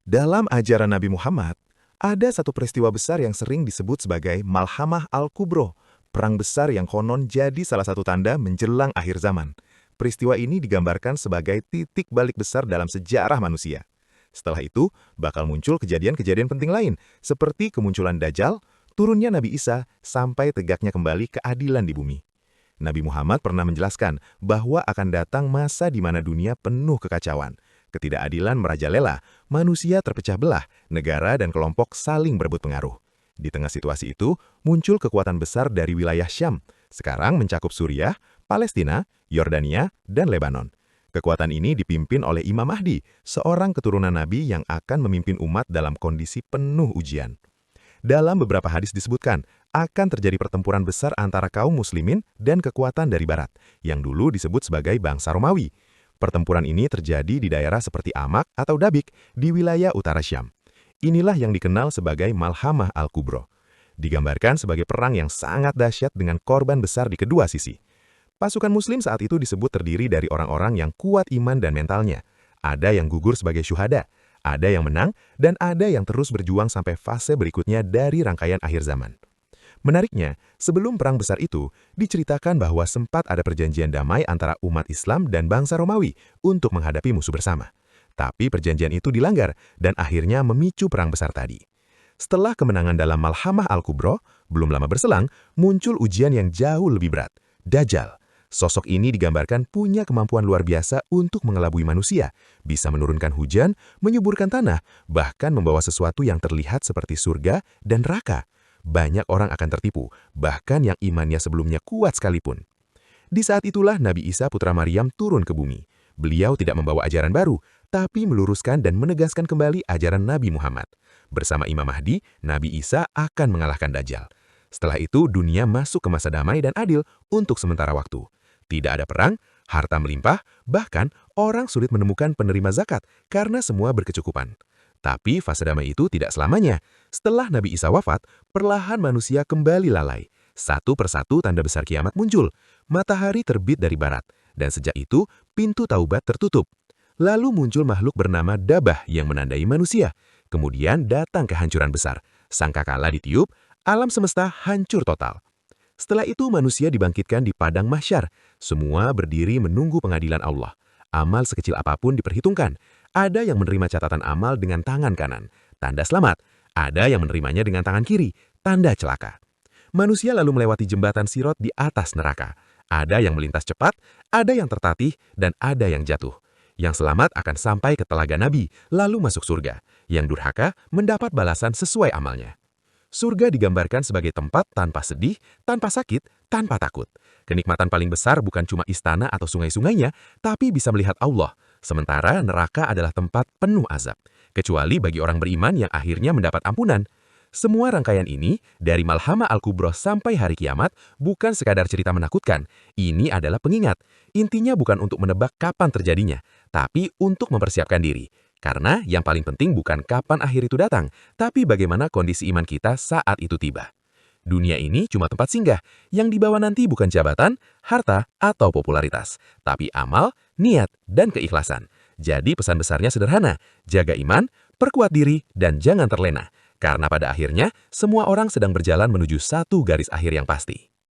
Dalam ajaran Nabi Muhammad, ada satu peristiwa besar yang sering disebut sebagai Malhamah Al-Kubro, perang besar yang konon jadi salah satu tanda menjelang akhir zaman. Peristiwa ini digambarkan sebagai titik balik besar dalam sejarah manusia. Setelah itu, bakal muncul kejadian-kejadian penting lain, seperti kemunculan Dajjal, turunnya Nabi Isa, sampai tegaknya kembali keadilan di bumi. Nabi Muhammad pernah menjelaskan bahwa akan datang masa di mana dunia penuh kekacauan. Ketidakadilan merajalela, manusia terpecah belah, negara dan kelompok saling berebut pengaruh. Di tengah situasi itu, muncul kekuatan besar dari wilayah Syam, sekarang mencakup Suriah, Palestina, Yordania, dan Lebanon. Kekuatan ini dipimpin oleh Imam Mahdi, seorang keturunan Nabi yang akan memimpin umat dalam kondisi penuh ujian. Dalam beberapa hadis disebutkan, akan terjadi pertempuran besar antara kaum muslimin dan kekuatan dari barat, yang dulu disebut sebagai bangsa Romawi. Pertempuran ini terjadi di daerah seperti Amak atau Dabik di wilayah utara Syam. Inilah yang dikenal sebagai Malhamah Al-Kubro. Digambarkan sebagai perang yang sangat dahsyat dengan korban besar di kedua sisi. Pasukan muslim saat itu disebut terdiri dari orang-orang yang kuat iman dan mentalnya. Ada yang gugur sebagai syuhada, ada yang menang, dan ada yang terus berjuang sampai fase berikutnya dari rangkaian akhir zaman. Menariknya, sebelum perang besar itu, diceritakan bahwa sempat ada perjanjian damai antara umat Islam dan bangsa Romawi untuk menghadapi musuh bersama. Tapi perjanjian itu dilanggar dan akhirnya memicu perang besar tadi. Setelah kemenangan dalam Malhamah Al-Kubro, belum lama berselang, muncul ujian yang jauh lebih berat, Dajjal. Sosok ini digambarkan punya kemampuan luar biasa untuk mengelabui manusia, bisa menurunkan hujan, menyuburkan tanah, bahkan membawa sesuatu yang terlihat seperti surga dan neraka. Banyak orang akan tertipu, bahkan yang imannya sebelumnya kuat sekalipun. Di saat itulah Nabi Isa putra Maryam turun ke bumi. Beliau tidak membawa ajaran baru, tapi meluruskan dan menegaskan kembali ajaran Nabi Muhammad. Bersama Imam Mahdi, Nabi Isa akan mengalahkan Dajjal. Setelah itu, dunia masuk ke masa damai dan adil untuk sementara waktu. Tidak ada perang, harta melimpah, bahkan orang sulit menemukan penerima zakat karena semua berkecukupan. Tapi fase damai itu tidak selamanya. Setelah Nabi Isa wafat, perlahan manusia kembali lalai. Satu persatu tanda besar kiamat muncul. Matahari terbit dari barat, dan sejak itu pintu taubat tertutup. Lalu muncul makhluk bernama Dabah yang menandai manusia. Kemudian datang kehancuran besar. Sangkakala ditiup, alam semesta hancur total. Setelah itu manusia dibangkitkan di padang mahsyar. Semua berdiri menunggu pengadilan Allah. Amal sekecil apapun diperhitungkan. Ada yang menerima catatan amal dengan tangan kanan, tanda selamat. Ada yang menerimanya dengan tangan kiri, tanda celaka. Manusia lalu melewati jembatan Sirot di atas neraka. Ada yang melintas cepat, ada yang tertatih, dan ada yang jatuh. Yang selamat akan sampai ke telaga Nabi, lalu masuk surga. Yang durhaka mendapat balasan sesuai amalnya. Surga digambarkan sebagai tempat tanpa sedih, tanpa sakit, tanpa takut. Kenikmatan paling besar bukan cuma istana atau sungai-sungainya, tapi bisa melihat Allah. Sementara neraka adalah tempat penuh azab, kecuali bagi orang beriman yang akhirnya mendapat ampunan. Semua rangkaian ini, dari Malhamah Al-Kubro sampai hari kiamat, bukan sekadar cerita menakutkan. Ini adalah pengingat. Intinya bukan untuk menebak kapan terjadinya, tapi untuk mempersiapkan diri. Karena yang paling penting bukan kapan akhir itu datang, tapi bagaimana kondisi iman kita saat itu tiba. Dunia ini cuma tempat singgah, yang dibawa nanti bukan jabatan, harta, atau popularitas, tapi amal, niat, dan keikhlasan. Jadi pesan besarnya sederhana, jaga iman, perkuat diri, dan jangan terlena. Karena pada akhirnya, semua orang sedang berjalan menuju satu garis akhir yang pasti.